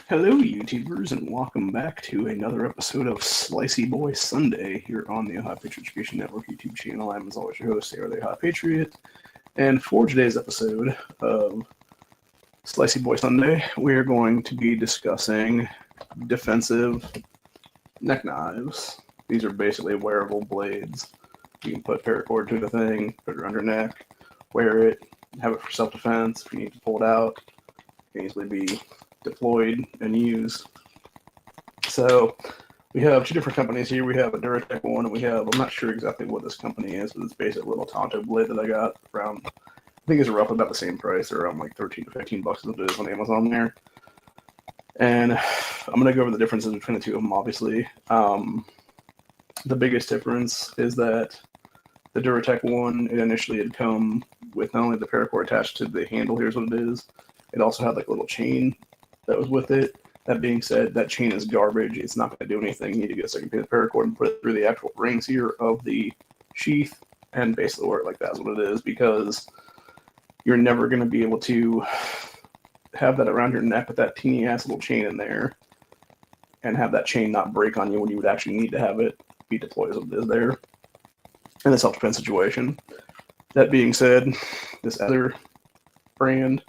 Hello, YouTubers, and welcome back to another episode of Slicey Boy Sunday here on the Ohio Patriot Education Network YouTube channel. I'm, as always, your host, Sarah the Ohio Patriot. And for today's episode of Slicey Boy Sunday, we are going to be discussing defensive neck knives. These are basically wearable blades. You can put paracord to the thing, put it around your neck, wear it, have it for self-defense. If you need to pull it out, it can easily be deployed and used. So we have two different companies here. We have a Duratec one, and we have, I'm not sure exactly what this company is, but it's basically a little Tonto blade that I got around, I think it's roughly about the same price, or around like 13 to 15 bucks as it is on Amazon there. And I'm going to go over the differences between the two of them, obviously. The biggest difference is that the Duratec one, it initially had come with not only the paracord attached to the handle, here's what it is, it also had like a little chain that was with it. That being said, that chain is garbage. It's not going to do anything. You need to get a second piece of paracord and put it through the actual rings here of the sheath and basically wear it like that's what it is, because you're never going to be able to have that around your neck with that teeny ass little chain in there and have that chain not break on you when you would actually need to have it be deployed as it is there in a self-defense situation. That being said, this other brand,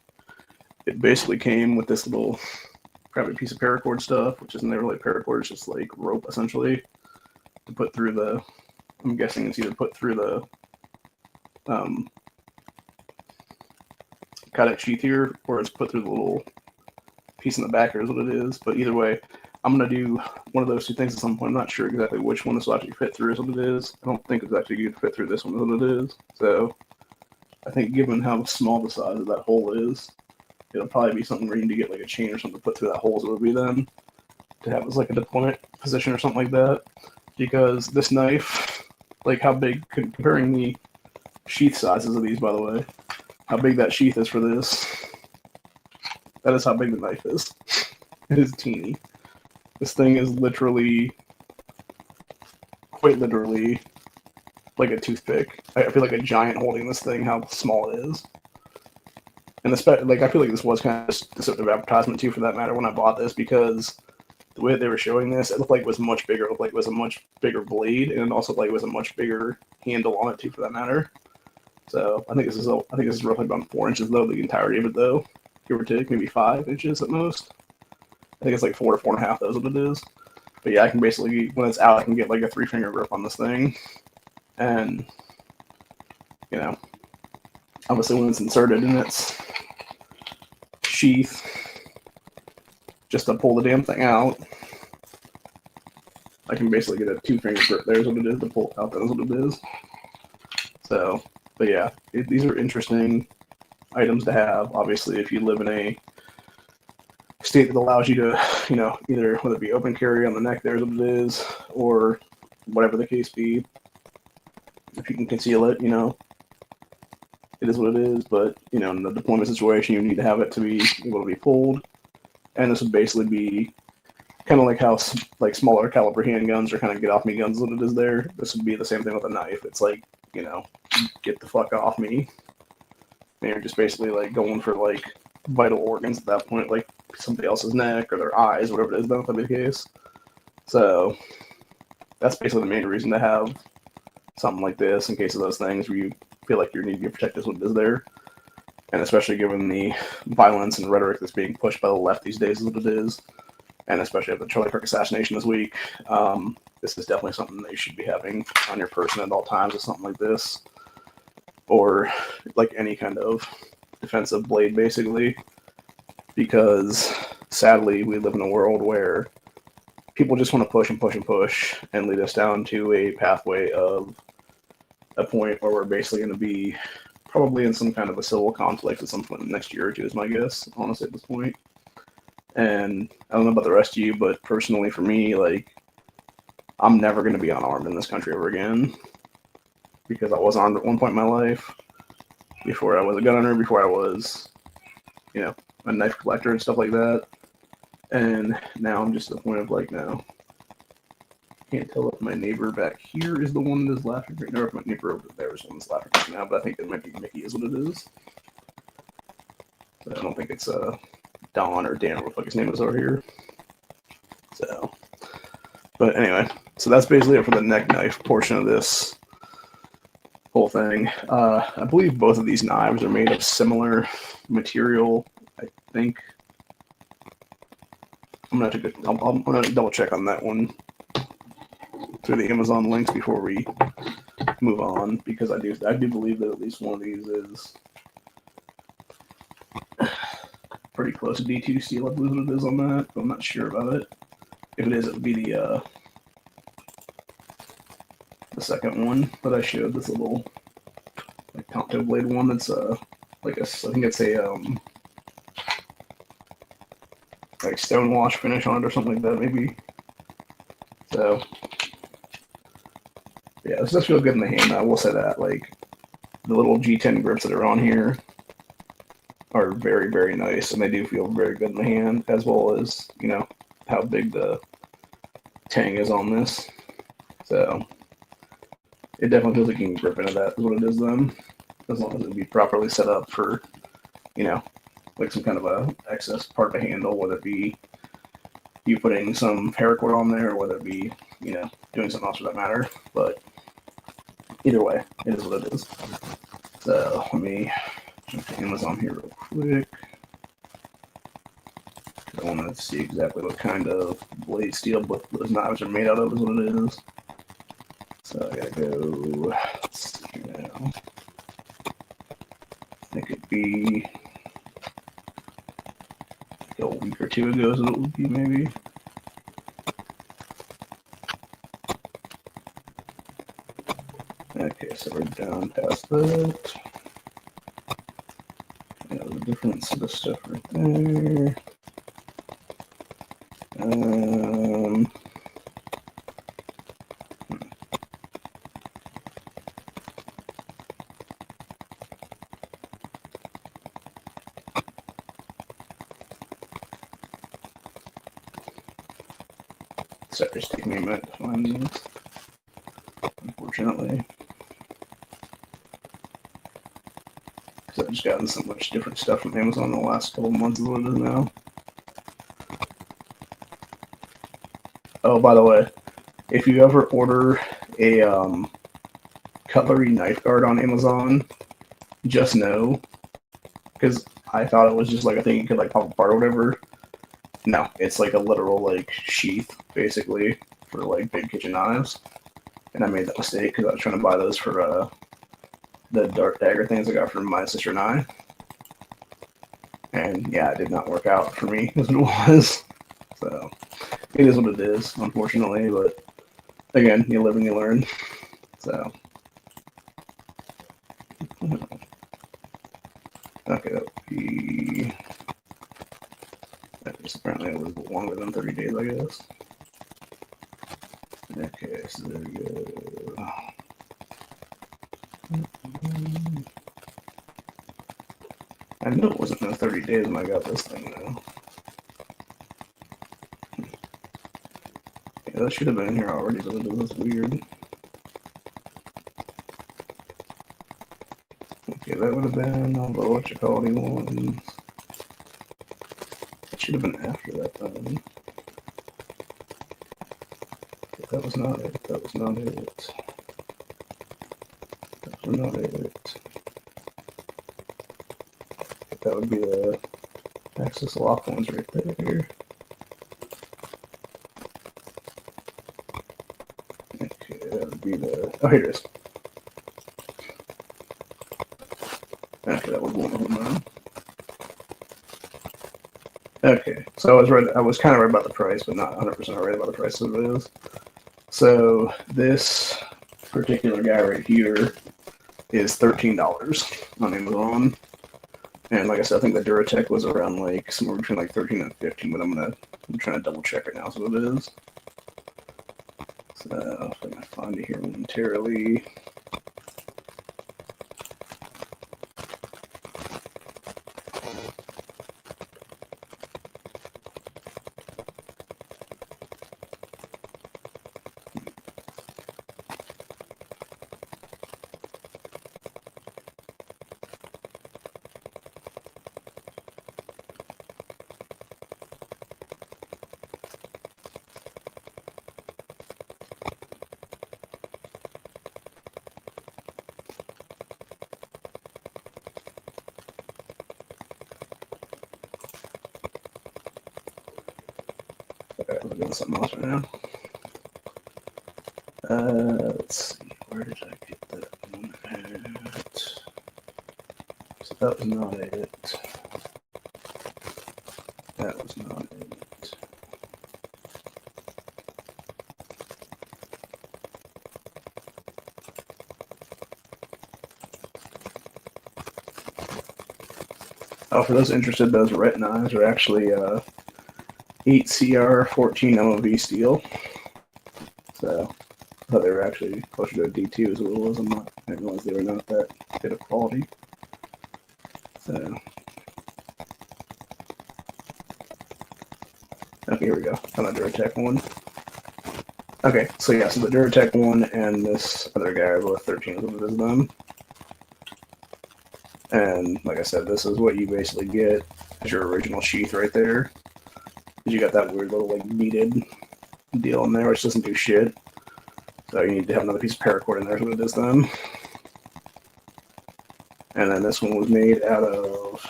it basically came with this little crappy piece of paracord stuff, which isn't really paracord, it's just like rope essentially to put through the, I'm guessing it's either put through the kydex sheath here, or it's put through the little piece in the back here is what it is. But either way, I'm going to do one of those two things at some point. I'm not sure exactly which one this will actually fit through is what it is. I don't think it's actually going to fit through this one is what it is. So I think given how small the size of that hole is, it'll probably be something where you need to get like a chain or something to put through that hole as it would be then, to have as like a deployment position or something like that. Because this knife, like how big, comparing the sheath sizes of these, by the way, how big that sheath is for this, that is how big the knife is. It is teeny. This thing is literally, quite literally, like a toothpick. I feel like a giant holding this thing, how small it is. And like I feel like this was kind of a deceptive advertisement too, for that matter, when I bought this, because the way they were showing this, it looked like it was much bigger. It looked like it was a much bigger blade, and it also looked like it was a much bigger handle on it too, for that matter. So I think this is roughly about 4 inches though, the entirety of it though, give or take, maybe 5 inches at most. I think it's like 4 to 4.5. That's what it is. But yeah, I can basically, when it's out, I can get like a 3-finger grip on this thing, and you know, obviously when it's inserted in its sheath, just to pull the damn thing out, I can basically get a 2-finger grip. There's what it is to pull out. That's what it is. So, but yeah, these are interesting items to have. Obviously, if you live in a state that allows you to, either whether it be open carry on the neck, there's what it is, or whatever the case be, if you can conceal it, it is what it is. But in the deployment situation, you need to have it to be able to be pulled, and this would basically be kind of like how like smaller caliber handguns or kind of get off me guns what it is there. This would be the same thing with a knife. It's like, get the fuck off me. And you're just basically like going for like vital organs at that point, like somebody else's neck or their eyes, whatever it is, that would be the case. So that's basically the main reason to have something like this, in case of those things where you feel like you need to be protected, what it is there. And especially given the violence and rhetoric that's being pushed by the left these days is what it is. And especially after the Charlie Kirk assassination this week, this is definitely something that you should be having on your person at all times, or something like this. Or like any kind of defensive blade, basically. Because sadly, we live in a world where people just want to push and push and push and lead us down to a pathway of a point where we're basically going to be probably in some kind of a civil conflict at some point in the next year or two, is my guess, honestly, at this point. And I don't know about the rest of you, but personally for me, like, I'm never going to be unarmed in this country ever again, because I was armed at one point in my life, before I was a gun owner, before I was, a knife collector and stuff like that. And now I'm just at the point of like, no, can't tell if my neighbor back here is the one that is laughing right now, or if my neighbor over there is the one that's laughing right now, but I think it might be Mickey is what it is. But I don't think it's Don or Dan, or what the fuck his name is over here. So, but anyway, so that's basically it for the neck knife portion of this whole thing. I believe both of these knives are made of similar material. I think I'm gonna double check on that one through the Amazon links before we move on, because I do believe that at least one of these is pretty close to D2 steel. I believe it is on that, but I'm not sure about it. If it is, it would be the second one that I showed. This little like Tonto blade one. That's like I think it's a like stone wash finish on it or something like that, maybe. So yeah, this does feel good in the hand. I will say that. Like the little G10 grips that are on here are very, very nice, and they do feel very good in the hand, as well as, you know, how big the tang is on this. So it definitely feels like you can grip into that, is what it is then, as long as it be properly set up for, you know, like some kind of a excess part of the handle, whether it be you putting some paracord on there, or whether it be, you know, doing something else for that matter. But either way, it is what it is. So let me jump to Amazon here real quick. I want to see exactly what kind of blade steel those knives are made out of, is what it is. So I gotta go, let's see now. I think it'd be like a week or two ago is what it would be, maybe. Okay, so we're down past that. Yeah, the difference of the stuff right there. Sorry, it's taking me a minute to find these, unfortunately. Because I've just gotten so much different stuff from Amazon in the last couple of months, is what it is now. Oh, by the way, if you ever order a cutlery knife guard on Amazon, just know, because I thought it was just like a thing you could like pop apart or whatever. No, it's like a literal like sheath, basically, for like big kitchen knives. And I made that mistake because I was trying to buy those for the dart dagger things I got from my sister and I. And yeah, it did not work out for me as it was. So it is what it is, unfortunately. But again, you live and you learn. So okay, that would be. Apparently, it was longer than 30 days, I guess. Okay, so there we go. I knew it wasn't no 30 days when I got this thing, though. Yeah, that should have been in here already, but it was weird. Okay, that would have been all the electric-quality ones. It should have been after that, then. That was not it. That was not it. That was not it. That would be the Axis lock ones right there. Okay, that would be the. Oh, here it is. Okay, that was one of them. Okay, so I was kind of right about the price, but not 100% right about the price of it is. So this particular guy right here is $13 on Amazon. And like I said, I think the Duratech was around like somewhere between like 13 and 15, but I'm trying to double check right now, so it is. So if I can find it here momentarily. Okay, I'm doing something else right now. Let's see, where did I get that one at? So that was not it. That was not it. Oh, for those interested, those ret knives are actually 8CR 14 MOV steel. So I thought they were actually closer to a D2 as it was. I didn't realize they were not that good of quality. So, okay, here we go. On a Duratec one. Okay, so yeah, so the Duratec one and this other guy are both 13 as it is them. And like I said, this is what you basically get as your original sheath right there. You got that weird little like beaded deal in there, which doesn't do shit. So you need to have another piece of paracord in there, so it is then. And then this one was made out of,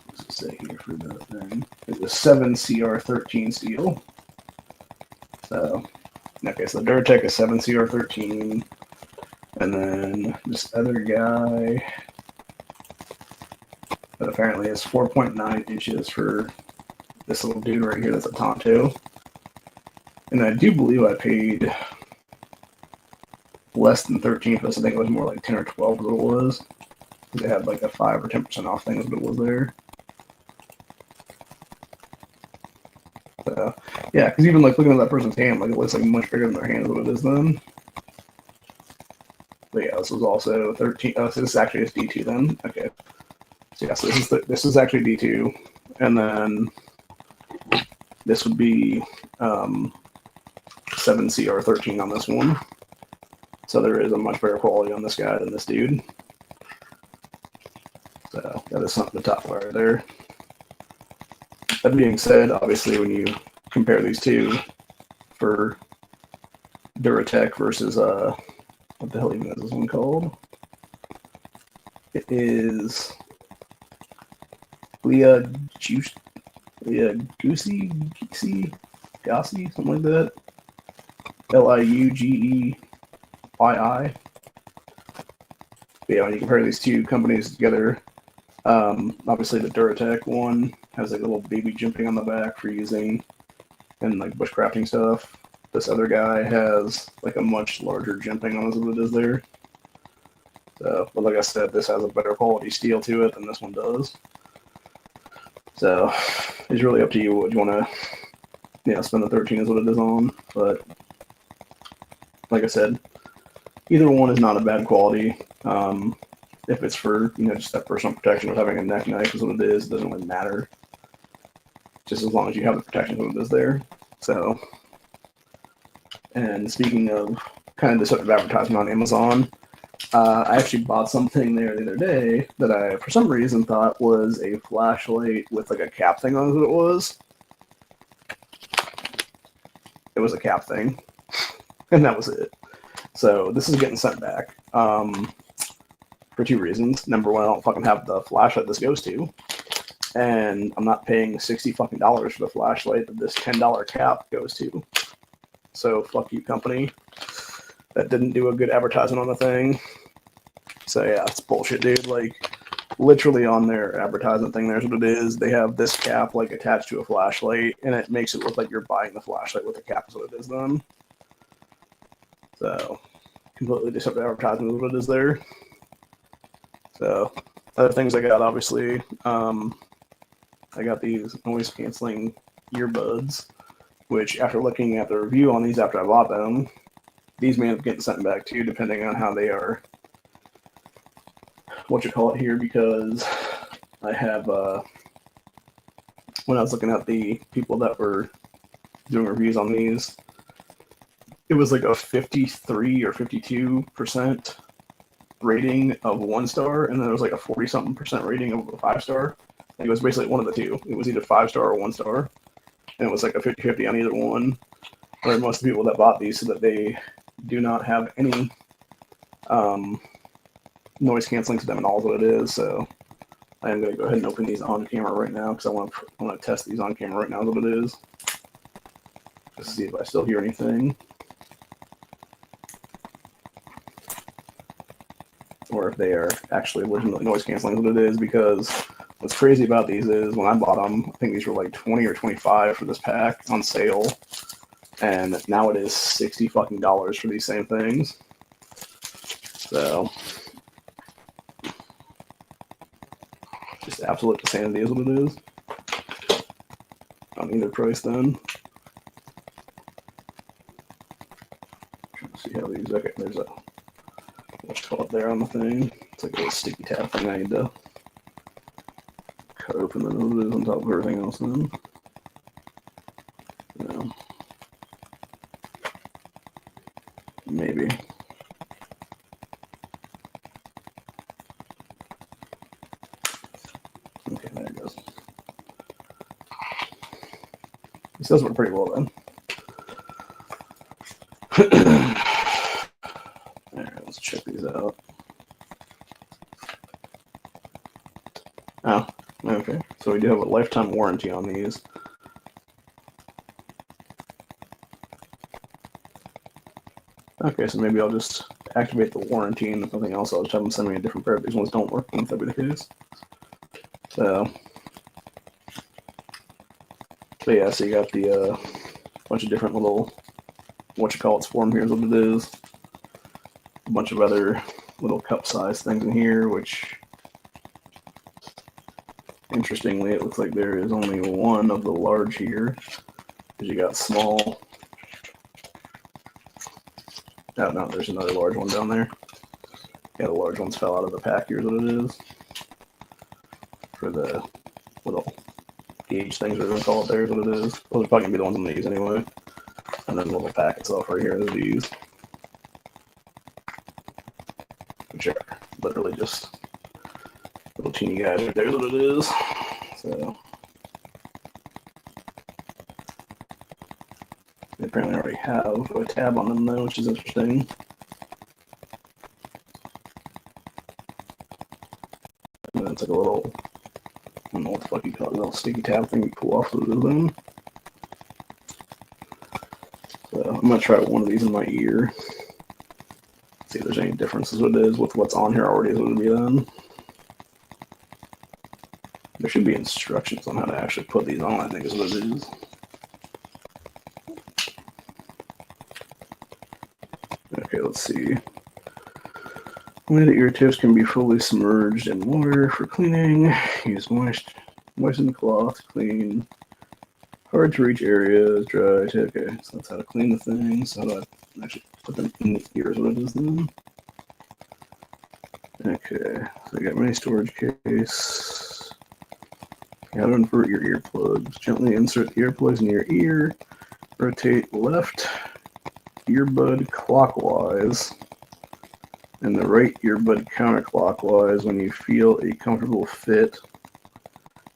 what's it say here for the thing? It was 7CR13 steel. So, okay, so the Duratec is 7CR13. And then this other guy that apparently is 4.9 inches for this little dude right here that's a Tonto. And I do believe I paid less than 13 for this. I think it was more like 10 or 12 what it was. They had like a 5 or 10% off thing, but it was there. So, yeah, because even like looking at that person's hand, like it looks like much bigger than their hand is what it is then. But yeah, this was also 13. Oh, so this actually is D2 then. Okay. So yeah, so this is actually D2, and then this would be 7CR13 on this one. So there is a much better quality on this guy than this dude. So that is something to top right there. That being said, obviously when you compare these two for Duratec versus what the hell even is this one called? It is Goosey, something like that. Liugei. But yeah, when you compare these two companies together, obviously the Duratec one has like a little baby jumping on the back for using in like bushcrafting stuff. This other guy has like a much larger jumping on as it is there. So, but like I said, this has a better quality steel to it than this one does. So it's really up to you what you want to, spend the 13 is what it is on. But like I said, either one is not a bad quality. If it's for, just that personal protection of having a neck knife is what it is, it doesn't really matter. Just as long as you have the protection of what it is there. So, and speaking of kind of deceptive advertisement on Amazon, I actually bought something there the other day that I, for some reason, thought was a flashlight with like a cap thing on it. It was. It was a cap thing, and that was it. So this is getting sent back for two reasons. Number one, I don't fucking have the flashlight this goes to, and I'm not paying $60 fucking for the flashlight that this $10 cap goes to. So fuck you, company. That didn't do a good advertisement on the thing. So yeah, it's bullshit, dude. Like literally on their advertisement thing, there's what it is. They have this cap like attached to a flashlight, and it makes it look like you're buying the flashlight with the cap is what it is then. So completely deceptive advertisement is what it is there. So other things I got, obviously, I got these noise canceling earbuds, which after looking at the review on these after I bought them, these may end up getting sent back too, depending on how they are, here, because I have, when I was looking at the people that were doing reviews on these, it was like a 53 or 52% rating of 1 star, and then there was like a 40-something% rating of a 5-star. It was basically one of the two. It was either 5-star or 1 star, and it was like a 50-50 on either one. But most of the people that bought these said that they do not have any noise canceling to them at all, is what it is. So I am going to go ahead and open these on camera right now because I want to test these on camera right now. Is what it is. Just see if I still hear anything, or if they are actually legitimately noise canceling. Is what it is, because what's crazy about these is when I bought them, I think these were like 20 or 25 for this pack on sale, and now it is $60 fucking for these same things. So just absolute insanity is what it is. On either price then. Trying to see how these, okay, there's a, what's called there on the thing. It's like a little sticky tab thing I need to cut open the noses on top of everything else then. No. Maybe. Okay, there it goes. This does work pretty well then. Alright, let's check these out. Oh, okay. So we do have a lifetime warranty on these. Okay, so maybe I'll just activate the warranty, and if nothing else, I'll just have them send me a different pair if these ones don't work, if that be the case. So yeah, so you got the bunch of different little whatchamacallits form here is what it is. A bunch of other little cup size things in here, which interestingly it looks like there is only one of the large here, because you got small. Oh no, there's another large one down there. Yeah, the large ones fell out of the pack. Here's what it is. For the little gauge things we're going to call it, there's what it is. Those are probably going to be the ones I'm going to use anyway. And then the little pack itself right here is these. Which are literally just little teeny guys right there is what it is. So they apparently already have a tab on them though, which is interesting. And then it's like a little, I don't know what the fuck you call it, a little sticky tab thing you pull off of them. So I'm gonna try one of these in my ear. See if there's any differences what it is with what's on here already is what it'll be then. There should be instructions on how to actually put these on, I think is what it is. Okay, let's see. Only the ear tips can be fully submerged in water for cleaning. Use moisten cloth, clean. Hard to reach areas, dry. Okay, so that's how to clean the things. How do I actually put them in the ears? What it is then? Okay, so I got my storage case. How to invert your earplugs. Gently insert the earplugs in your ear. Rotate left earbud clockwise and the right earbud counterclockwise when you feel a comfortable fit.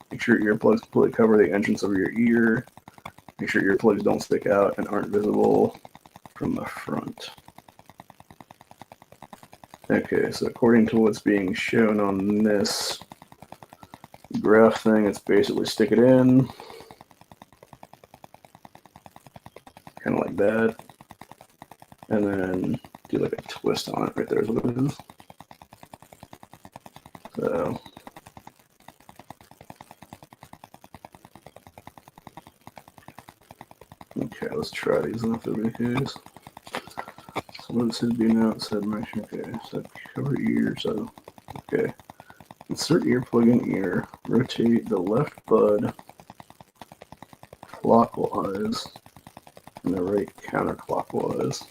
Make sure earplugs completely cover the entrance of your ear. Make sure earplugs don't stick out and aren't visible from the front. Okay, so according to what's being shown on this graph thing, it's basically stick it in, kind of like that, and then do like a twist on it right there is what it is. So okay, let's try these on if that'll be the case. So what it says do now, it said okay, so cover ear, so okay. Insert earplug in ear, rotate the left bud clockwise and the right counterclockwise.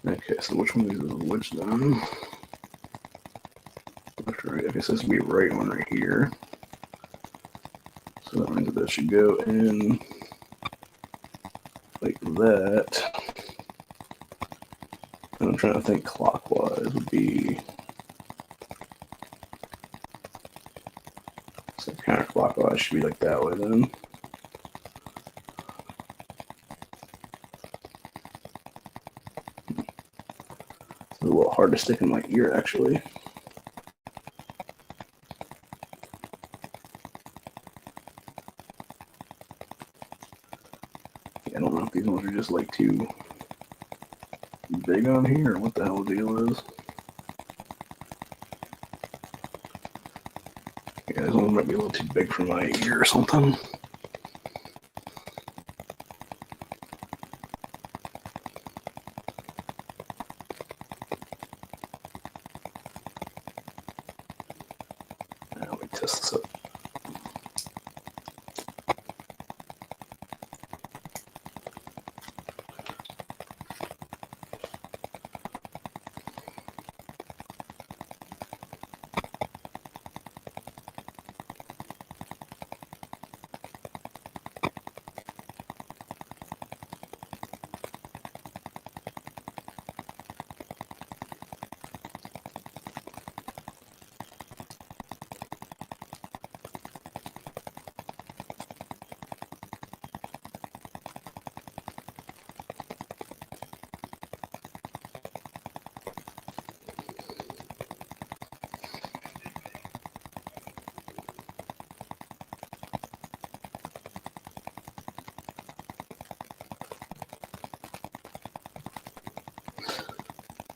Okay, so which one is which then? Left or right? Okay, so this would be right one right here. So that means that should go in like that. And I'm trying to think clockwise would be, so counterclockwise should be like that way then. It's a little hard to stick in my ear actually. I don't know if these ones are just like too big on here or what the hell the deal is. Yeah, these ones might be a little too big for my ear or something. Let me test this up.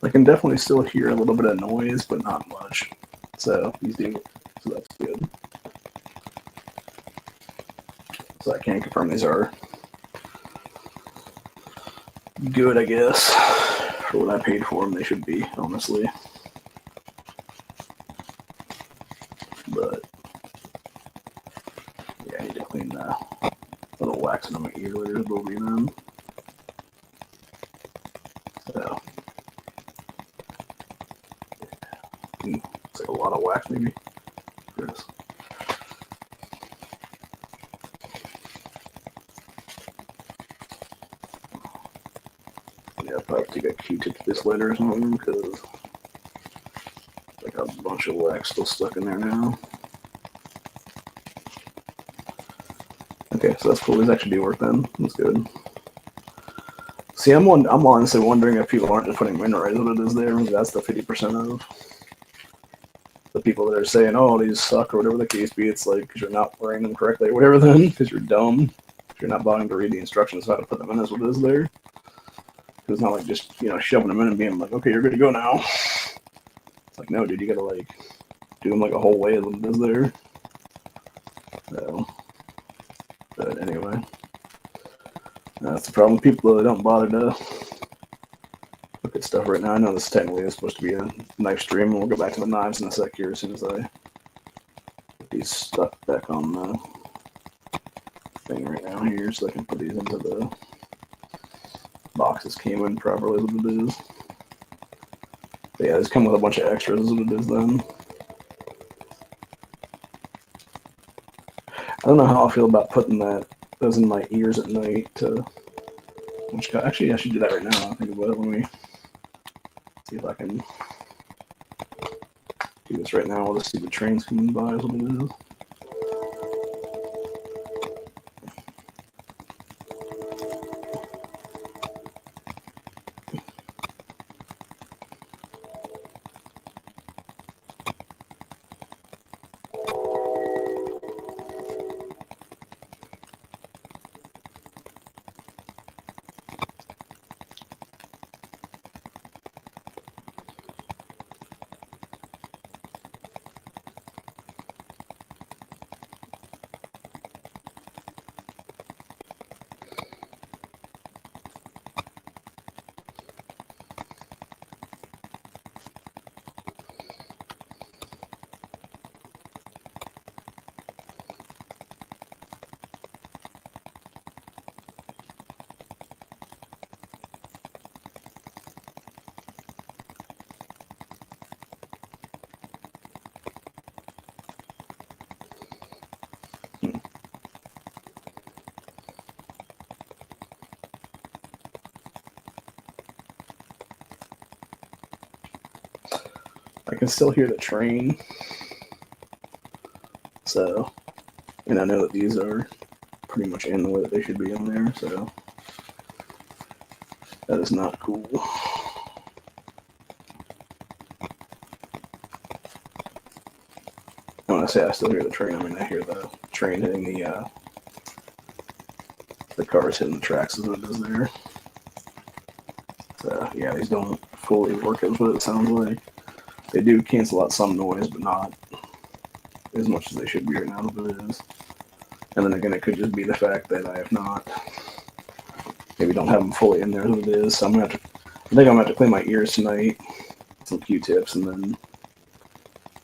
I can definitely still hear a little bit of noise, but not much. So these do, so that's good. So I can confirm these are good, I guess. For what I paid for them, they should be, honestly. But yeah, I need to clean the little waxing on my ear layers will be them. So it's like a lot of wax, maybe. Yes. Yeah, I'll probably take a Q-tip to this later or something because like a bunch of wax still stuck in there now. Okay, so that's cool. These actually do work then. That's good. See, I'm honestly wondering if people aren't just putting mineralized what it is there. That's the 50% of the people that are saying, "Oh, these suck" or whatever the case be. It's like because you're not wearing them correctly or whatever. Then because you're dumb, if you're not bothering to read the instructions how to put them in, is what it is there. It's not like just shoving them in and being like, "Okay, you're good to go now." It's like, no, dude, you gotta like do them like a whole way of what it is there. So, but anyway, that's the problem. People that don't bother to look at stuff right now. I know this technically is supposed to be a knife stream, and we'll go back to the knives in a sec here as soon as I put these stuck back on the thing right now here, so I can put these into the boxes came in properly. What it is. But yeah, these come with a bunch of extras. Is what it is then. I don't know how I feel about putting those in my ears at night. Actually, I should do that right now. I think about it. Let me see if I can do this right now. We'll just see the trains coming by. Is what it is. I can still hear the train. So, and I know that these are pretty much in the way that they should be in there, so that is not cool. When I say I still hear the train, I mean I hear the train hitting the the car's hitting the tracks as it is there. So yeah, these don't fully work as what it sounds like. They do cancel out some noise, but not as much as they should be right now, but it is. And then again, it could just be the fact that I have not, maybe don't have them fully in there as it is. So I think I'm gonna have to clean my ears tonight, some Q-tips, and then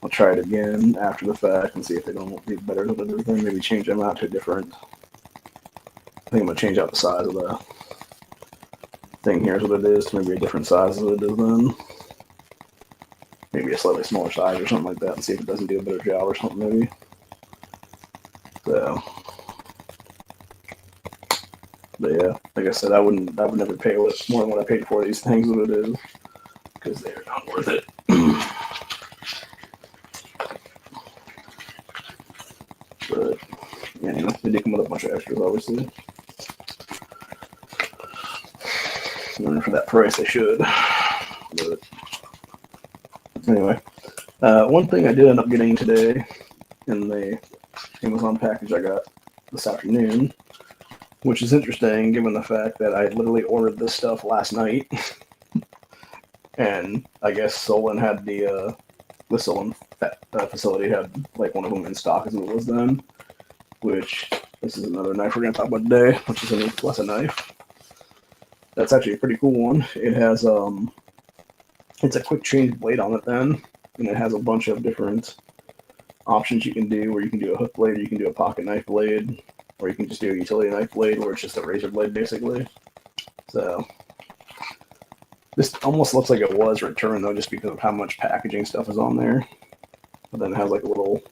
I'll try it again after the fact and see if they don't get better than it is. Then maybe change them out to a different. I think I'm gonna change out the size of the thing. Here's what it is to maybe a different size as it is then. Maybe a slightly smaller size or something like that, and see if it doesn't do a better job or something maybe. So, but yeah, like I said, I would never pay more than what I paid for these things as it is, because they are not worth it. But yeah, you know, they do come with a bunch of extras, obviously. And for that price, they should. But anyway, one thing I did end up getting today in the Amazon package I got this afternoon, which is interesting given the fact that I literally ordered this stuff last night, and I guess Solon had the Solon facility had like one of them in stock as it was then. Which this is another knife we're gonna talk about today, which is a new Slicey knife. That's actually a pretty cool one. It has it's a quick change blade on it then, and it has a bunch of different options you can do, where you can do a hook blade, or you can do a pocket knife blade, or you can just do a utility knife blade, where it's just a razor blade basically. So this almost looks like it was returned though, just because of how much packaging stuff is on there. But then it has like a little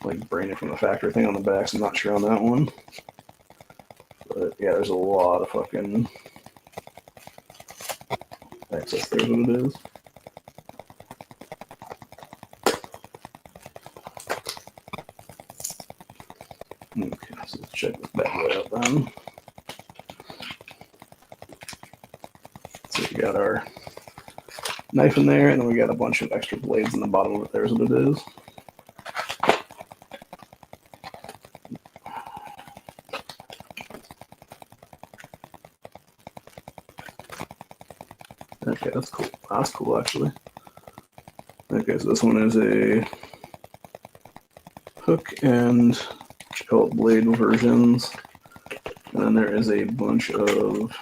like branded from the factory thing on the back, so I'm not sure on that one. But yeah, there's a lot of fucking access. There's what it is. Okay, so let's check this bad boy out then. So we got our knife in there, and then we got a bunch of extra blades in the bottom of it. There's what it is. Okay, that's cool. That's cool, actually. Okay, so this one is a hook and call it blade versions. And then there is a bunch of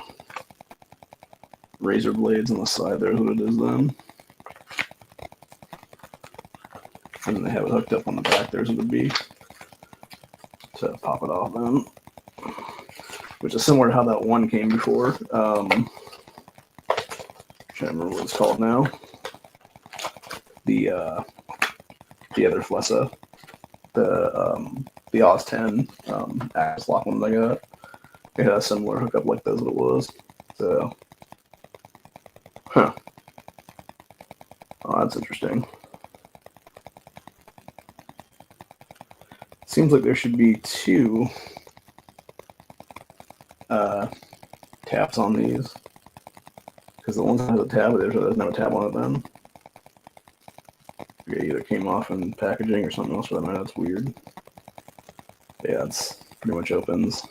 razor blades on the side. There's what it is then. And then they have it hooked up on the back. There's what it would be. So pop it off then. Which is similar to how that one came before. Can't remember what it's called now. The other Slicey, the Oz 10 Axe lock one that I got. It had a similar hookup like those what it was. So, huh? Oh, that's interesting. Seems like there should be two tabs on these. Because the ones that has a tab, there's no tab on it then. It either came off in packaging or something else for that matter. That's weird. Yeah, it's pretty much opens.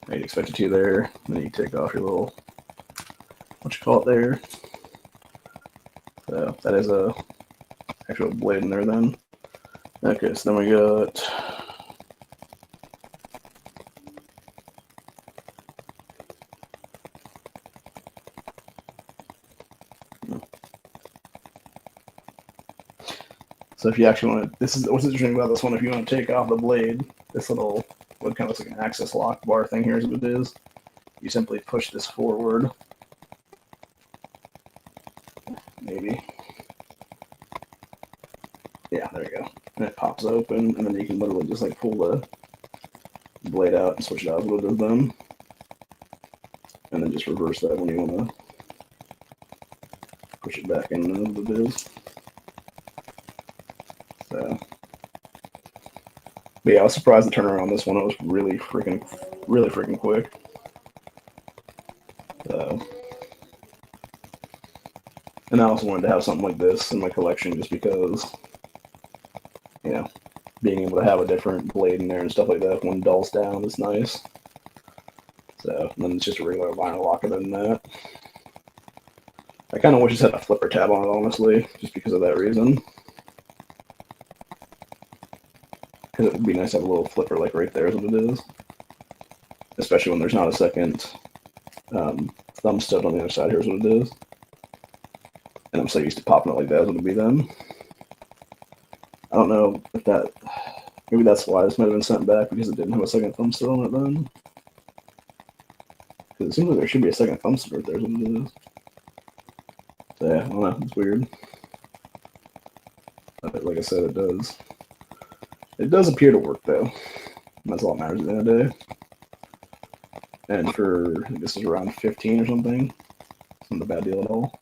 You'd expect it to there. And then you take off your little, what you call it there. So that is a actual blade in there then. Okay, so then we got so if you actually want to, this is what's interesting about this one. If you want to take off the blade, this little, what kind of looks like an access lock bar thing here is what it is. You simply push this forward. Maybe. Yeah, there you go. And it pops open, and then you can literally just like pull the blade out and switch it out with it then. And then just reverse that when you want to push it back in and what it is. So, but yeah, I was surprised the turnaround on this one. It was really freaking quick. So, and I also wanted to have something like this in my collection just because, you know, being able to have a different blade in there and stuff like that when dulls down is nice. So, and then it's just a regular vinyl lock other than that. I kind of wish it had a flipper tab on it, honestly, just because of that reason. Because it would be nice to have a little flipper like right there is what it is. Especially when there's not a second thumb stud on the other side. Here's what it is. And I'm so used to popping it like that, it would be then. I don't know if that, maybe that's why this might have been sent back, because it didn't have a second thumb stud on it then. Because it seems like there should be a second thumb stud right there, is what it is. So yeah, I don't know, it's weird. But like I said, it does. It does appear to work though. That's all that matters at the end of the day. And for, I think this is around 15 or something. It's not a bad deal at all.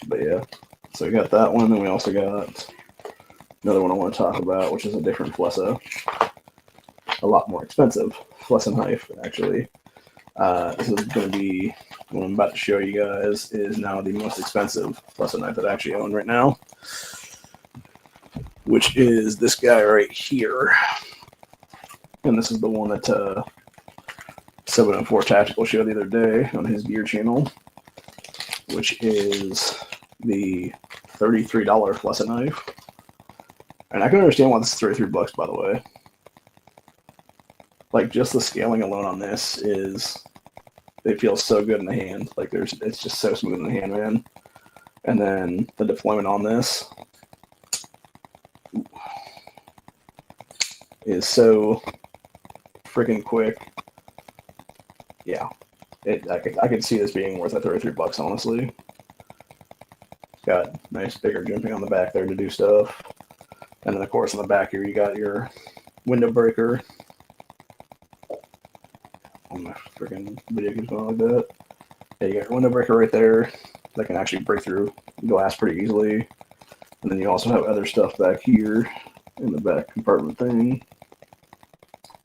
But yeah, so we got that one, and we also got another one I want to talk about, which is a different Flessa. A lot more expensive Flessa knife, actually. This is going to be, what I'm about to show you guys is now the most expensive Flessa knife that I actually own right now, which is this guy right here. And this is the one that 704 Tactical showed the other day on his gear channel, which is the $33 Flessa knife. And I can understand why this is $33, by the way. Like, just the scaling alone on this is, it feels so good in the hand. Like, it's just so smooth in the hand, man. And then the deployment on this is so freaking quick. Yeah, I could see this being worth $33, honestly. Got nice bigger jimping on the back there to do stuff. And then, of course, on the back here, you got your window breaker. Oh, my freaking video keeps going like that. Yeah, you got your window breaker right there that can actually break through glass pretty easily. And then you also have other stuff back here in the back compartment thing,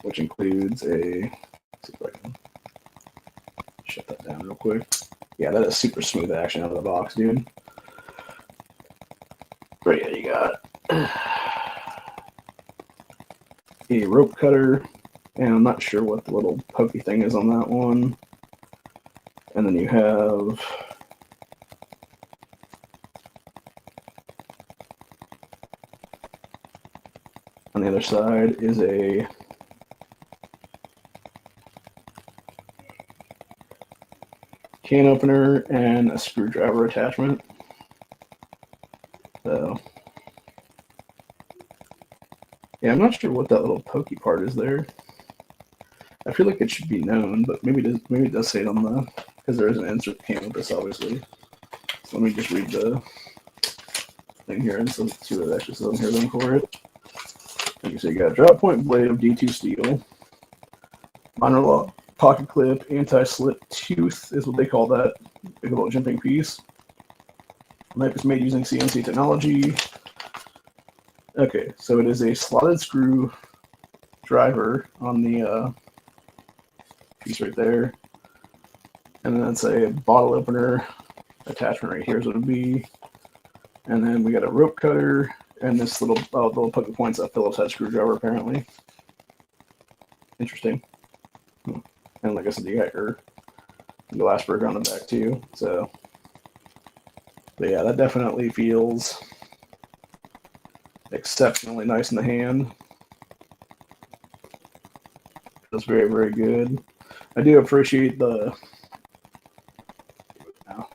which includes a, let's see if I can shut that down real quick. Yeah, that is super smooth action out of the box, dude. But yeah, you got a rope cutter, and I'm not sure what the little pokey thing is on that one. And then you have on the other side is a can opener and a screwdriver attachment. So yeah, I'm not sure what that little pokey part is there. I feel like it should be known, but maybe it does say it on the, because there is an insert can with this, obviously. So let me just read the thing here and see what it actually says on here then for it. And so you got a drop point blade of D2 steel, minor lock, pocket clip, anti-slip tooth is what they call that, big little jimping piece. The knife is made using CNC technology. Okay, so it is a slotted screw driver on the piece right there. And then it's a bottle opener attachment right here is what it would be. And then we got a rope cutter and this little poke points that Phillips head screwdriver apparently. Interesting. And like I said, you got your glass breaker on the back too. So, but yeah, that definitely feels exceptionally nice in the hand. Feels very, very good. I do appreciate the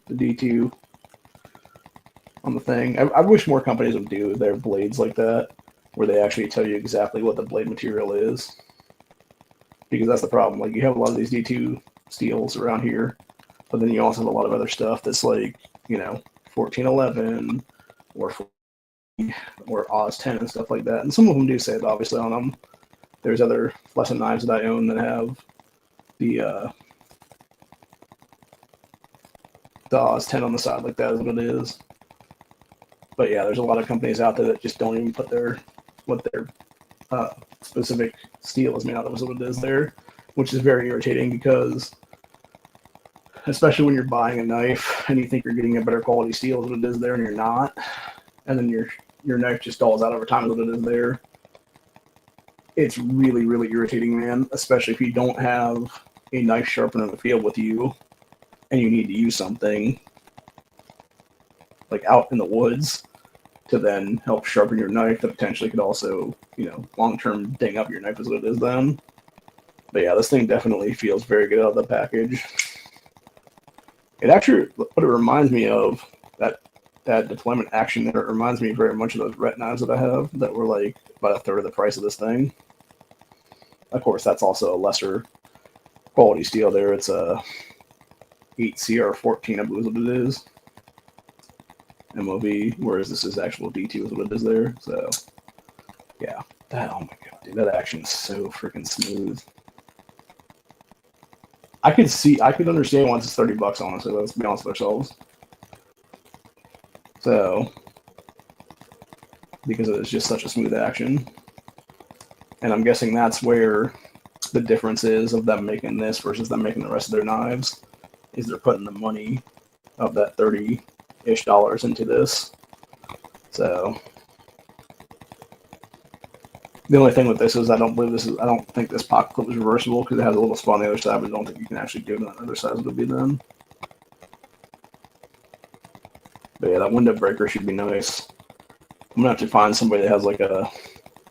D2 on the thing. I wish more companies would do their blades like that, where they actually tell you exactly what the blade material is. Because that's the problem. Like, you have a lot of these D2 steels around here, but then you also have a lot of other stuff that's like, 1411 or Oz 10 and stuff like that. And some of them do say it obviously on them. There's other Flessa knives that I own that have the Oz 10 on the side like that is what it is. But yeah, there's a lot of companies out there that just don't even put what their specific steel is made out of is what it is there, which is very irritating because especially when you're buying a knife and you think you're getting a better quality steel than it is there, and you're not, and then your knife just dulls out over time than it is there. It's really, really irritating, man, especially if you don't have a knife sharpener in the field with you and you need to use something like out in the woods to then help sharpen your knife that potentially could also, long-term ding up your knife is what it is then. But yeah, this thing definitely feels very good out of the package. It actually, what it reminds me of, that deployment action there, it reminds me very much of those ret knives that I have that were like about a third of the price of this thing. Of course, that's also a lesser quality steel there. It's a 8CR14, I believe is what it is. MOV, whereas this is actual D2 is what it is there. So, yeah. Oh my god, dude, that action is so freaking smooth. I could understand once it's $30, honestly. Let's be honest with ourselves. So, because it's just such a smooth action. And I'm guessing that's where the difference is of them making this versus them making the rest of their knives, is they're putting the money of that $30-ish into this. So, the only thing with this is I don't think this pocket clip is reversible because it has a little spot on the other side, but I don't think you can actually do it on the other side as it would be then. But yeah, that window breaker should be nice. I'm gonna have to find somebody that has like a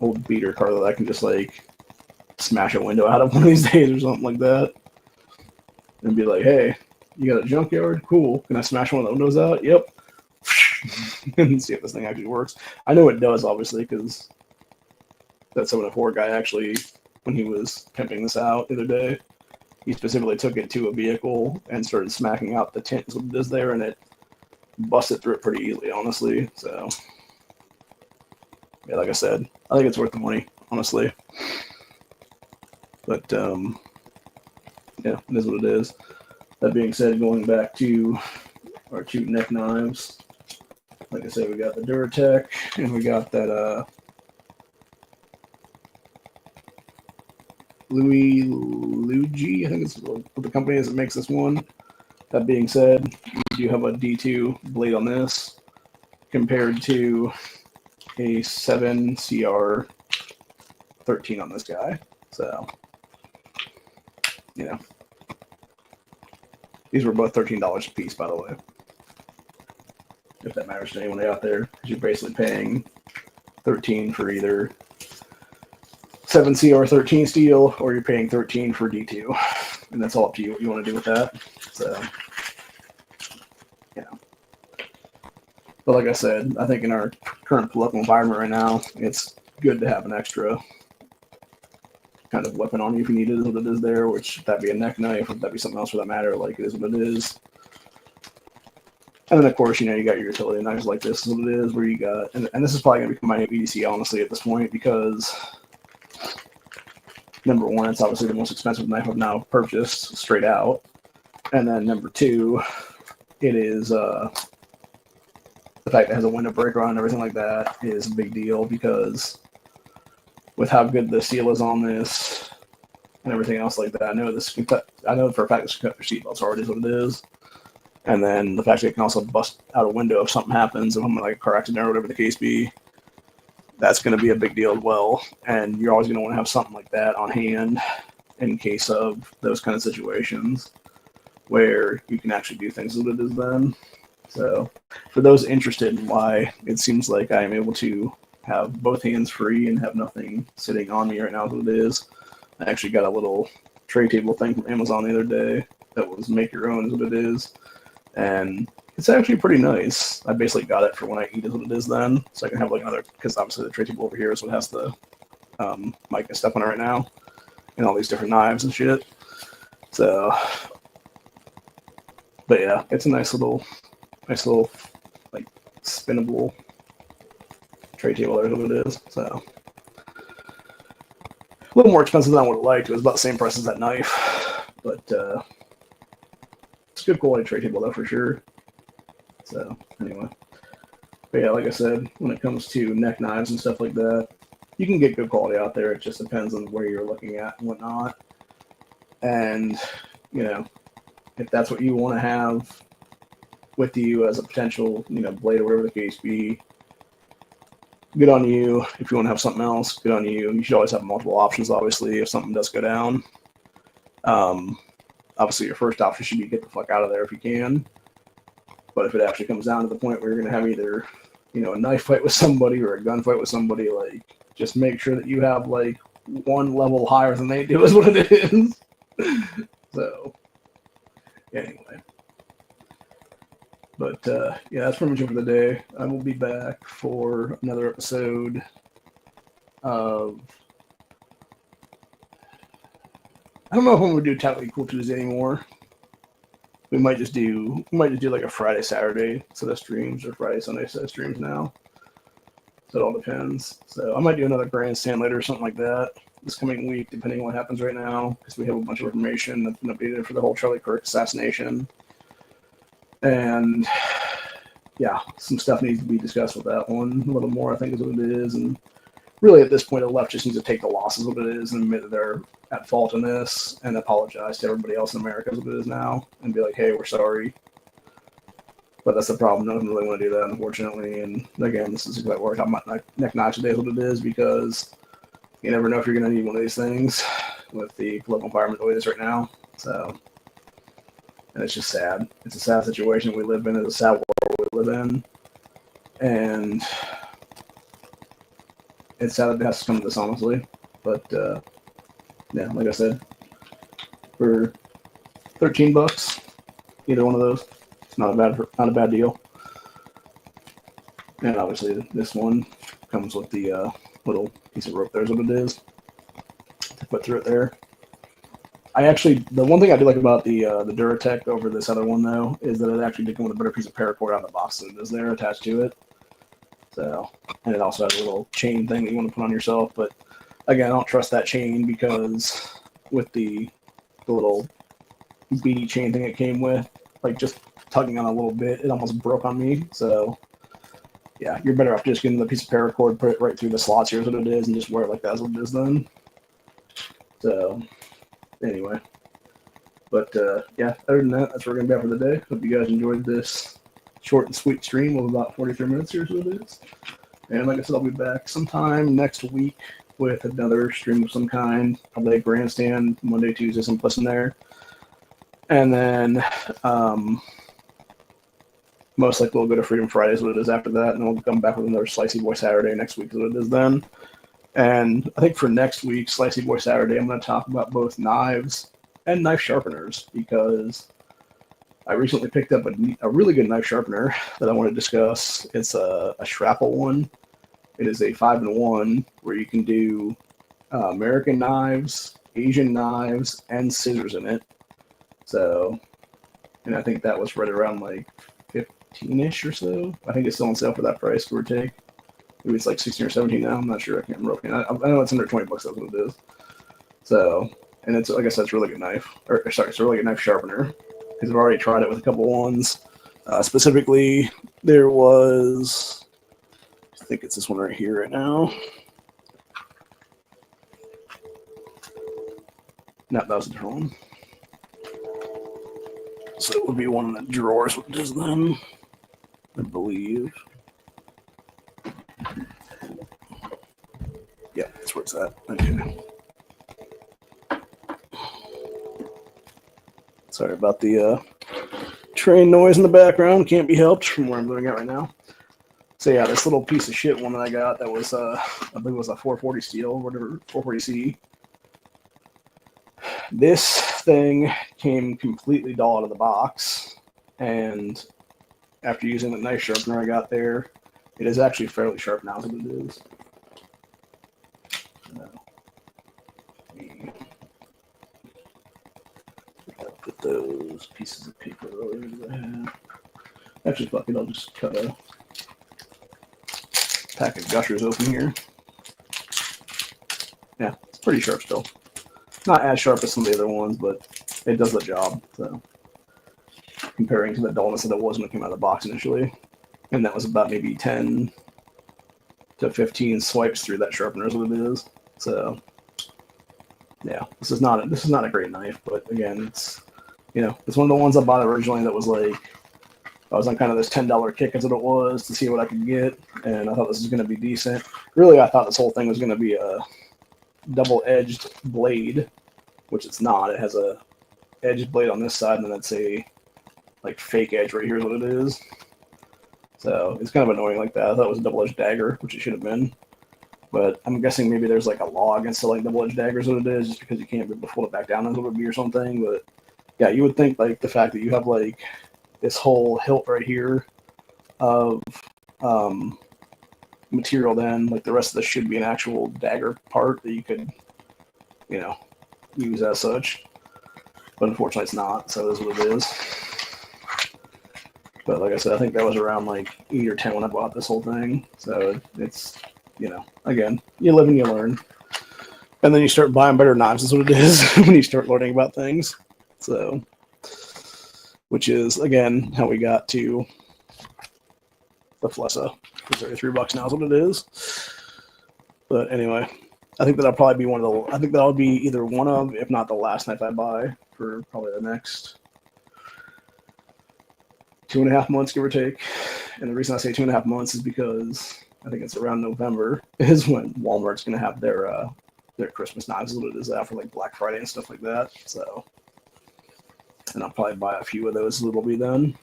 old beater car that I can just like smash a window out of one of these days or something like that. And be like, hey, you got a junkyard? Cool. Can I smash one of the windows out? Yep. And see if this thing actually works. I know it does, obviously, because that 704 guy actually, when he was pimping this out the other day, he specifically took it to a vehicle and started smacking out the tint, what it is there, and it busted through it pretty easily, honestly. So, yeah, like I said, I think it's worth the money, honestly. But, yeah, it is what it is. That being said, going back to our two neck knives, like I said, we got the Duratech, and we got that, Louis Luigi, I think it's what the company is that makes this one. That being said, we do have a D2 blade on this compared to a 7CR13 on this guy. So, these were both $13 a piece, by the way. If that matters to anyone out there, because you're basically paying $13 for either 7CR13 steel, or you're paying $13 for D2, and that's all up to you what you want to do with that. So, yeah. But like I said, I think in our current political environment right now, it's good to have an extra kind of weapon on you if you need it, is what it is there, which that be a neck knife, or that be something else for that matter, like it is what it is. And then, of course, you got your utility knives like this is what it is, where you got, and this is probably going to become my new EDC, honestly, at this point, because number one, it's obviously the most expensive knife I've now purchased straight out. And then number two, it is the fact that it has a window breaker on and everything like that is a big deal, because with how good the seal is on this and everything else like that, I know for a fact this can cut your seatbelts already is what it is. And then the fact that it can also bust out a window if something happens, if I'm like a car accident or whatever the case be, that's going to be a big deal as well. And you're always going to want to have something like that on hand in case of those kind of situations where you can actually do things with it as then. So for those interested in why it seems like I am able to have both hands free and have nothing sitting on me right now as what it is, I actually got a little tray table thing from Amazon the other day that was make your own is what it is. And it's actually pretty nice. I basically got it for when I eat is what it is then. So I can have like another, because obviously the tray table over here is what has the mic and stuff on it right now. And all these different knives and shit. So, but yeah, it's a nice little like spinnable tray table there is what it is. So, a little more expensive than I would have liked. It was about the same price as that knife. But, it's a good quality tray table though for sure. So anyway, but yeah, like I said, when it comes to neck knives and stuff like that, you can get good quality out there. It just depends on where you're looking at and whatnot. And if that's what you want to have with you as a potential, blade or whatever the case be, good on you. If you want to have something else, good on you. You should always have multiple options, obviously, if something does go down. Obviously, your first option should be get the fuck out of there if you can. But if it actually comes down to the point where you're going to have either, a knife fight with somebody or a gunfight with somebody, like, just make sure that you have, like, one level higher than they do is what it is. So, anyway. But, yeah, that's pretty much it for the day. I will be back for another episode of... I don't know if I'm going to do Tactically Cool Tuesday anymore. We might just do like a Friday, Saturday set of streams or Friday, Sunday set of streams now. So it all depends. So I might do another grandstand later or something like that this coming week, depending on what happens right now, because we have a bunch of information that's been updated for the whole Charlie Kirk assassination. And yeah, some stuff needs to be discussed with that one a little more, I think is what it is. And really at this point, the left just needs to take the losses of what it is and admit that they're at fault in this and apologize to everybody else in America as what it is now and be like, hey, we're sorry. But that's the problem. None of them really want to do that, unfortunately. And again, this is exactly what we're talking about neck notch today is what it is, because you never know if you're going to need one of these things with the political environment the way it is right now. So, and it's just sad. It's a sad situation we live in. It's a sad world we live in. And it's sad that it has to come to this, honestly. But, yeah, like I said, for $13, either one of those, it's not a bad deal. And obviously, this one comes with the little piece of rope. There's what it is to put through it there. The one thing I do like about the Duratech over this other one though is that it actually did come with a better piece of paracord out of the box than it is there attached to it. So, and it also has a little chain thing that you want to put on yourself, but again, I don't trust that chain because with the little beady chain thing it came with, like just tugging on a little bit, it almost broke on me. So, yeah, you're better off just getting the piece of paracord, put it right through the slots. Here's what it is, and just wear it like that's what it is then. So, anyway. But, yeah, other than that, that's where we're going to be at for the day. Hope you guys enjoyed this short and sweet stream of about 43 minutes. Here's what it is. And like I said, I'll be back sometime next week with another stream of some kind. Probably a grandstand, Monday, Tuesday, someplace in there. And then most likely we'll go to Freedom Friday is what it is after that. And then we'll come back with another Slicey Boy Saturday next week is what it is then. And I think for next week, Slicey Boy Saturday, I'm going to talk about both knives and knife sharpeners because I recently picked up a really good knife sharpener that I want to discuss. It's a Shrapple one. It is a 5-in-1 where you can do American knives, Asian knives, and scissors in it. So, and I think that was right around like 15-ish or so. I think it's still on sale for that price, give or take. Maybe it's like 16 or 17 now. I'm not sure. I can't remember. I know it's under 20 bucks. That's what it is. So, and it's, like I said, it's a really good knife. It's a really good knife sharpener. Because I've already tried it with a couple ones. Specifically, there was, I think it's this one right here right now. No, that was a different one. So it would be one in the drawers, what it is then, I believe. Yeah, that's where it's at. Okay. Sorry about the train noise in the background. Can't be helped from where I'm living at right now. So yeah, this little piece of shit one that I got that was, I believe it was a 440 steel, whatever, 440C. This thing came completely dull out of the box, and after using the knife sharpener I got there, it is actually fairly sharp now, as it is. Put those pieces of paper over there. Actually, fuck it, I'll just cut a pack of gushers open here. Yeah, it's pretty sharp still. Not as sharp as some of the other ones, but it does the job. So, comparing to the dullness that it was when it came out of the box initially, and that was about maybe 10 to 15 swipes through that sharpener is what it is. So, yeah, this is not a great knife, but again, it's it's one of the ones I bought originally that was like, I was on kind of this $10 kick as what it was to see what I could get, and I thought this was going to be decent. Really, I thought this whole thing was going to be a double-edged blade, which it's not. It has a edged blade on this side, and then it's a like fake edge right here is what it is. So it's kind of annoying like that. I thought it was a double-edged dagger, which it should have been. But I'm guessing maybe there's like a law against selling double-edged daggers, what it is, just because you can't be able to fold it back down as it would be or something. But yeah, you would think like the fact that you have like this whole hilt right here of material, then like the rest of this should be an actual dagger part that you could, use as such. But unfortunately it's not, so it is what it is. But like I said, I think that was around like 8 or 10 when I bought this whole thing. So it's, again, you live and you learn. And then you start buying better knives is what it is when you start learning about things. So, which is, again, how we got to the Flessa. It's $33 now is what it is. But anyway, I think that'll probably be I think that'll be either one of, if not the last knife I buy for probably the next 2.5 months, give or take. And the reason I say 2.5 months is because I think it's around November is when Walmart's going to have their Christmas knives, is what it is, out for like Black Friday and stuff like that. So, and I'll probably buy a few of those. It'll be done.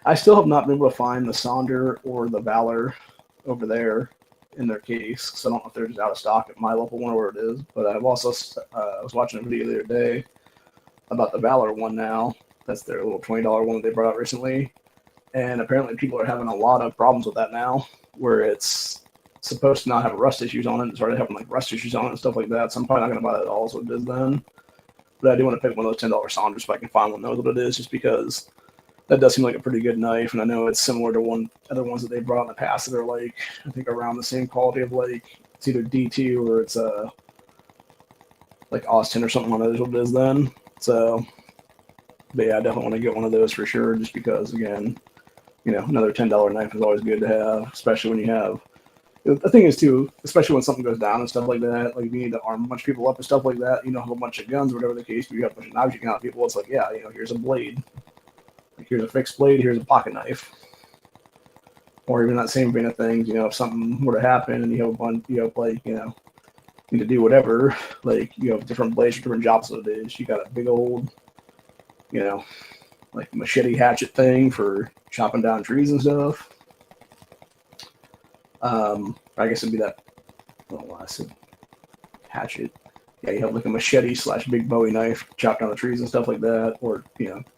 I still have not been able to find the Sonder or the Valor over there in their case, so I don't know if they're just out of stock at my local one or where it is. But I've also I was watching a video the other day about the Valor one now. That's their little $20 one that they brought out recently. And apparently people are having a lot of problems with that now, where it's supposed to not have rust issues on it. It's already having like rust issues on it and stuff like that. So I'm probably not going to buy that at all, so it is then. But I do want to pick one of those $10 Sonders if I can find one that knows what it is, just because that does seem like a pretty good knife. And I know it's similar to other ones that they brought in the past that are like, I think around the same quality of like, it's either D2 or it's like Austin or something on it is what it is then. So, but yeah, I definitely want to get one of those for sure, just because, again, another $10 knife is always good to have, especially when you have. The thing is, too, especially when something goes down and stuff like that, like if you need to arm a bunch of people up and stuff like that, have a bunch of guns or whatever the case, but you have a bunch of knives you can have people, it's like, yeah, here's a blade. Like, here's a fixed blade, here's a pocket knife. Or even that same vein of things, if something were to happen and you have a bunch, need to do whatever, like, you have different blades for different jobs that it is. You got a big old, like machete hatchet thing for chopping down trees and stuff. I guess it'd be that. Oh, I said hatchet. Yeah, you have like a machete / big Bowie knife, chop down the trees and stuff like that, or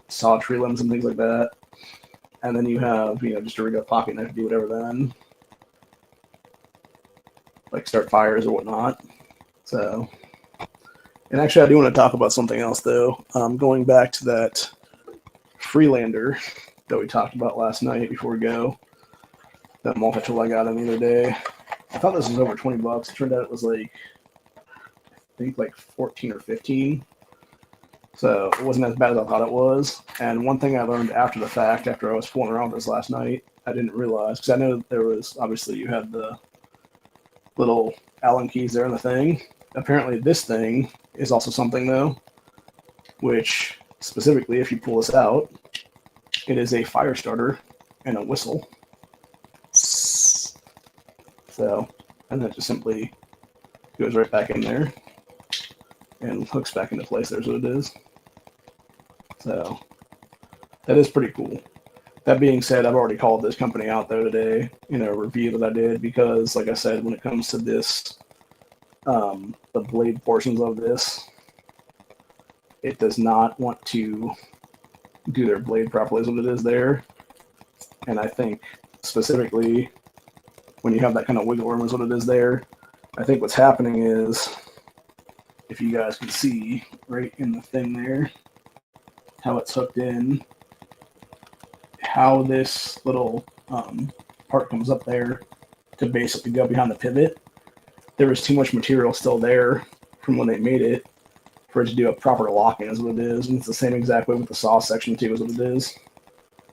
saw tree limbs and things like that. And then you have just a regular pocket knife to do whatever then, like start fires or whatnot. So, and actually, I do want to talk about something else though. Going back to that Freelander that we talked about last night before we go. That multi-tool I got the other day. I thought this was over $20. It turned out it was like, I think like 14 or 15. So it wasn't as bad as I thought it was. And one thing I learned after the fact, after I was fooling around with this last night, I didn't realize, because I know there was, obviously you had the little Allen keys there in the thing. Apparently this thing is also something though, which specifically if you pull this out, it is a fire starter and a whistle. So, and that just simply goes right back in there and hooks back into place. There's what it is. So, that is pretty cool. That being said, I've already called this company out though today in a review that I did, because, like I said, when it comes to this, the blade portions of this, it does not want to do their blade properly, is what it is there. And I think specifically when you have that kind of wiggle room is what it is there. I think what's happening is, if you guys can see right in the thing there, how it's hooked in, how this little part comes up there to basically go behind the pivot. There was too much material still there from when they made it for it to do a proper locking is what it is. And it's the same exact way with the saw section too is what it is.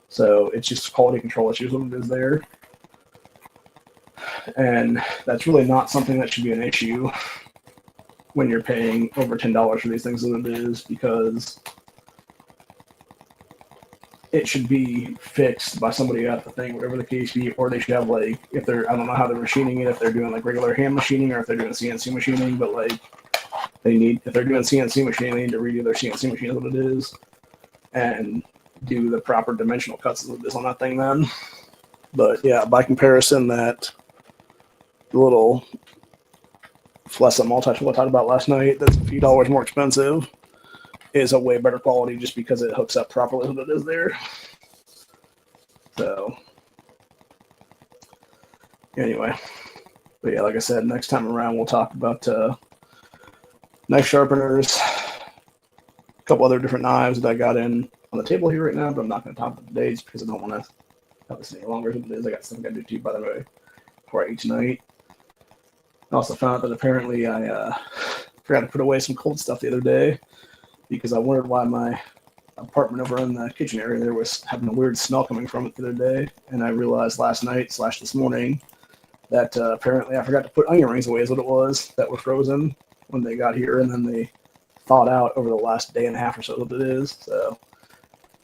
So it's just quality control issues what it is there. And that's really not something that should be an issue when you're paying over $10 for these things as it is, because it should be fixed by somebody at the thing, whatever the case be, or they should have like, if they're, I don't know how they're machining it, if they're doing like regular hand machining or if they're doing CNC machining, but like if they're doing CNC machining, they need to redo their CNC machine is what it is and do the proper dimensional cuts of this on that thing then. But yeah, by comparison, that little Flessa multi-tool I talked about last night, that's a few dollars more expensive, is a way better quality just because it hooks up properly as what it is there. So anyway, but yeah, like I said, next time around we'll talk about knife sharpeners, a couple other different knives that I got in on the table here right now, but I'm not going to talk about today just because I don't want to have this any longer than it is. I got something I got to do too, by the way, before I eat tonight. I also found out that apparently I forgot to put away some cold stuff the other day because I wondered why my apartment over in the kitchen area there was having a weird smell coming from it the other day. And I realized last night / this morning that apparently I forgot to put onion rings away is what it was that were frozen when they got here. And then they thawed out over the last day and a half or so what it is. So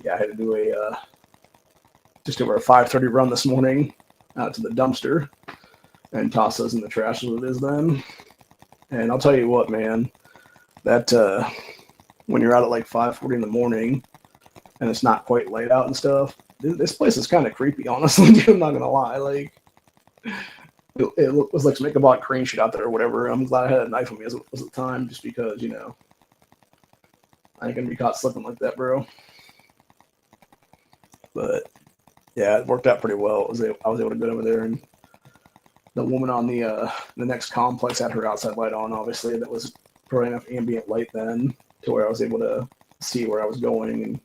yeah, I had to do just over a 5:30 run this morning out to the dumpster and toss those in the trash as it is then. And I'll tell you what, man, that when you're out at like 5:40 in the morning and it's not quite light out and stuff, this place is kind of creepy, honestly. I'm not gonna lie. Like it was like some Ichabod Crane shit out there or whatever. I'm glad I had a knife on me as it was at the time, just because, you know, I ain't gonna be caught slipping like that, bro. But yeah, it worked out pretty well. I was able to go over there, and the woman on the next complex had her outside light on, obviously. That was probably enough ambient light then to where I was able to see where I was going and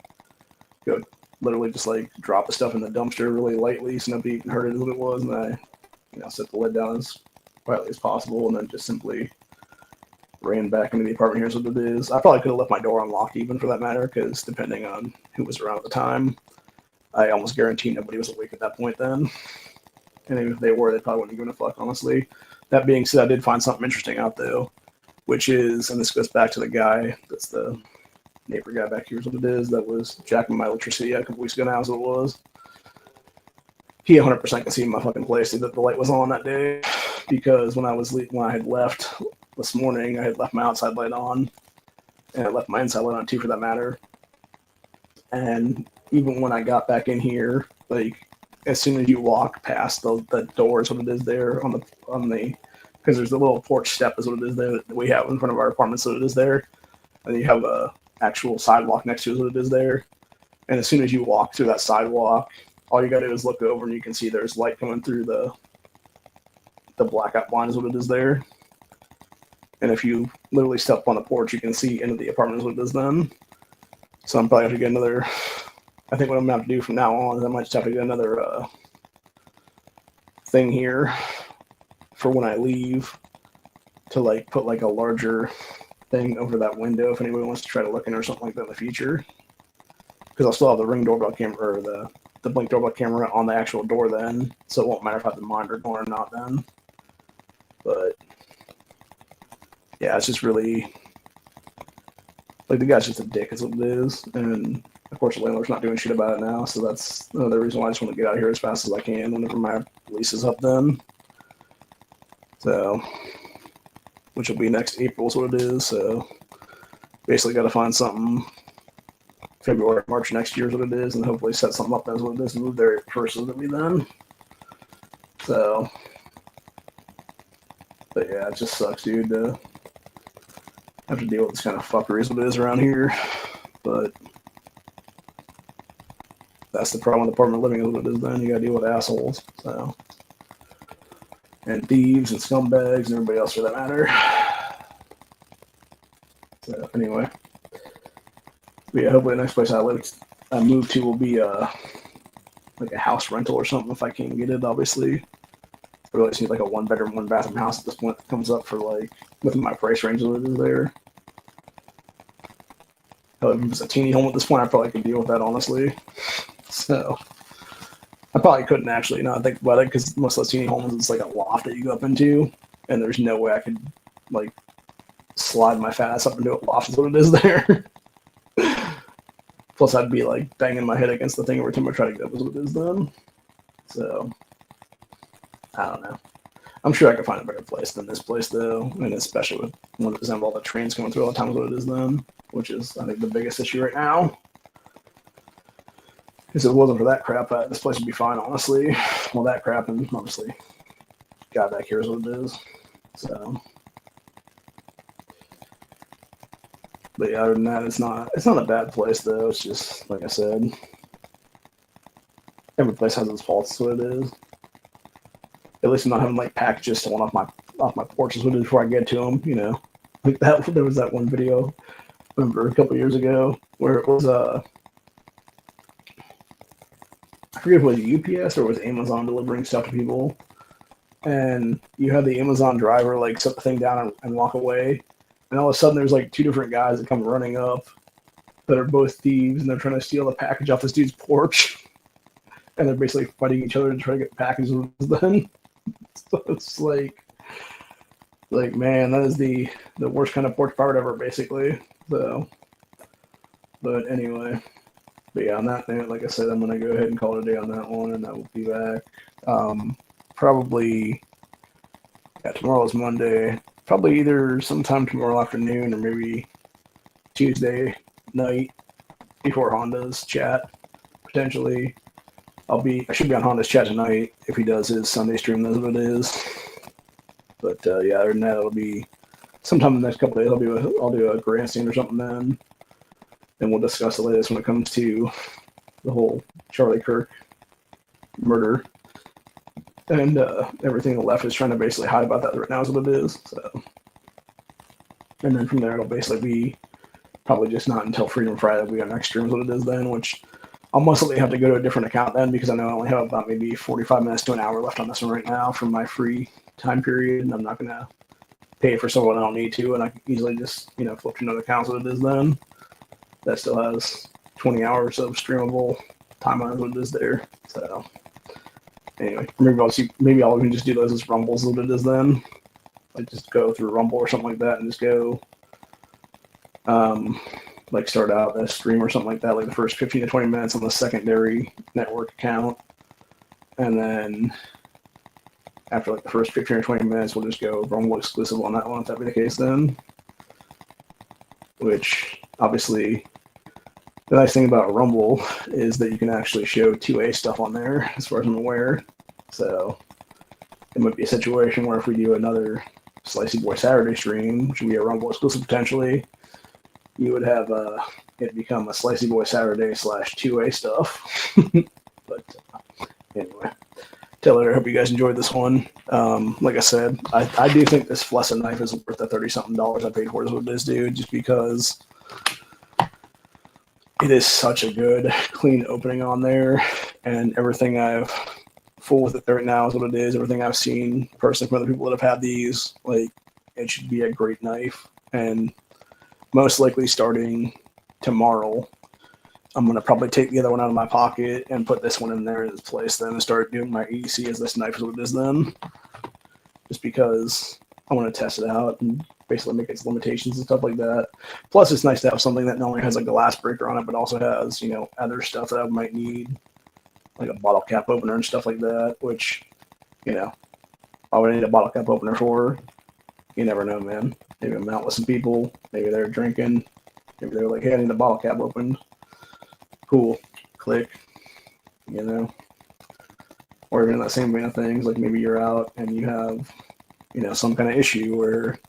go literally just like drop the stuff in the dumpster really lightly so nobody heard it as what it was. And I, set the lid down as quietly as possible and then just simply ran back into the apartment. Here's what it is. I probably could have left my door unlocked even for that matter, because depending on who was around at the time, I almost guarantee nobody was awake at that point then. And even if they were, they probably wouldn't have given a fuck, honestly. That being said, I did find something interesting out, though, which is, and this goes back to the guy, that's the neighbor guy back here is what it is, that was jacking my electricity a couple weeks ago now, as it was. He 100% could see my fucking place that the light was on that day, because when I had left this morning, I had left my outside light on, and I left my inside light on too, for that matter. And even when I got back in here, like, as soon as you walk past the doors, what it is there on the because there's a little porch step is what it is there that we have in front of our apartment, so it is there, and you have a actual sidewalk next to it, what it is there. And as soon as you walk through that sidewalk, all you got to do is look over and you can see there's light coming through the blackout blind is what it is there. And if you literally step on the porch, you can see into the apartment is what it is then. So I'm probably have to get another. I think what I'm going to have to do from now on is I might just have to get another thing here for when I leave to like put like a larger thing over that window if anybody wants to try to look in or something like that in the future. Because I'll still have the Ring doorbell camera or the Blink doorbell camera on the actual door then, so it won't matter if I have the monitor going or not then. But yeah, it's just really like the guy's just a dick is what it is, and of course the landlord's not doing shit about it now, so that's another reason why I just want to get out of here as fast as I can whenever my lease is up then. So, which will be next April is what it is, so basically got to find something February, March next year is what it is, and hopefully set something up as what it is and move there first is what it'll be then. So, but yeah, it just sucks, dude, to have to deal with this kind of fuckery is what it is around here, but that's the problem with apartment living is what it is then. You gotta deal with assholes, so, and thieves and scumbags and everybody else for that matter. So anyway, but yeah, hopefully the next place I move to will be like a house rental or something if I can get it, obviously. I really just need like a 1-bedroom, 1-bathroom house at this point that comes up for like within my price range that is there. If it's a teeny home at this point, I probably could deal with that, honestly. So I probably couldn't actually, now I think about it, because most of those teeny homes, it's like a loft that you go up into, and there's no way I could like slide my fat ass up into a loft is what it is there. Plus, I'd be like banging my head against the thing every time I try to get up as what it is done. So, I don't know. I'm sure I could find a better place than this place, though, and especially with one that doesn't have all the trains coming through all the time as what it is then, which is, I think, the biggest issue right now. Because if it wasn't for that crap, this place would be fine, honestly. Well, that crap, and obviously, God back here is what it is. So, but yeah, other than that, it's not a bad place though. It's just like I said, every place has its faults. That's what it is. At least I'm not having like packages stolen off my porch is what it is before I get to them. You know, like that. There was that one video, I remember a couple years ago, where it was I forget if it was UPS or it was Amazon delivering stuff to people, and you had the Amazon driver like set the thing down and walk away, and all of a sudden there's like two different guys that come running up that are both thieves, and they're trying to steal the package off this dude's porch, and they're basically fighting each other to try to get the packages then. So it's like man, that is the worst kind of porch pirate ever, basically. So, but anyway. But yeah, on that note, like I said, I'm going to go ahead and call it a day on that one, and I will be back. Probably, yeah, tomorrow is Monday. Probably either sometime tomorrow afternoon or maybe Tuesday night before Honda's chat, potentially. I should be on Honda's chat tonight if he does his Sunday stream, that's what it is. But yeah, other than that, it'll be sometime in the next couple of days. I'll do a grandstand or something then. And we'll discuss the latest when it comes to the whole Charlie Kirk murder and everything the left is trying to basically hide about that right now is what it is. So, and then from there it'll basically be probably just not until Freedom Friday we got next stream is what it is then, which I'll most likely have to go to a different account then because I know I only have about maybe 45 minutes to an hour left on this one right now from my free time period, and I'm not gonna pay for someone I don't need to, and I can easily just flip to another account so what it is then. That still has 20 hours of streamable time on what it is there. So anyway, maybe I'll even just do those as rumbles what it is then. Like just go through Rumble or something like that and just go like start out a stream or something like that, like the first 15 to 20 minutes on the secondary network account. And then after like the first 15 or 20 minutes, we'll just go Rumble exclusive on that one if that be the case then. Which obviously the nice thing about Rumble is that you can actually show 2A stuff on there, as far as I'm aware. So it might be a situation where if we do another Slicey Boy Saturday stream, which would be a Rumble exclusive potentially, you would have it become a Slicey Boy Saturday / 2A stuff. But anyway, till later. I hope you guys enjoyed this one. Like I said, I do think this fluorescent knife is worth the $30-something I paid for it, what it is, dude, just because it is such a good, clean opening on there, and everything I've full with it right now is what it is. Everything I've seen personally from other people that have had these, like, it should be a great knife. And most likely starting tomorrow, I'm going to probably take the other one out of my pocket and put this one in there in its place then and start doing my EDC as this knife is what it is then. Just because I want to test it out and basically make its limitations and stuff like that. Plus, it's nice to have something that not only has a glass breaker on it, but also has, other stuff that I might need, like a bottle cap opener and stuff like that, which, I would need a bottle cap opener for. You never know, man. Maybe I'm out with some people. Maybe they're drinking. Maybe they're like, hey, I need a bottle cap opened. Cool. Click. Or even in that same vein of things, like maybe you're out and you have, some kind of issue where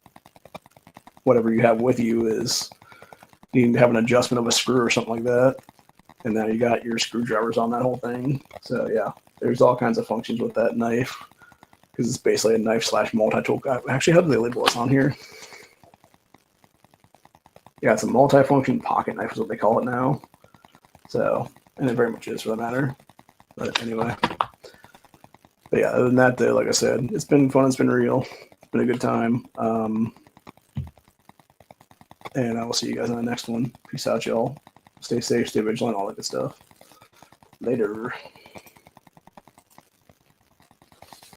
whatever you have with you is you need to have an adjustment of a screw or something like that. And now you got your screwdrivers on that whole thing. So yeah, there's all kinds of functions with that knife because it's basically a knife / multi-tool. Actually, how do they label this on here? Yeah, it's a multi-function pocket knife is what they call it now. So, and it very much is for that matter. But anyway. But yeah, other than that, though, like I said, it's been fun. It's been real. It's been a good time. And I will see you guys in the next one. Peace out, y'all. Stay safe, stay vigilant, all that good stuff. Later.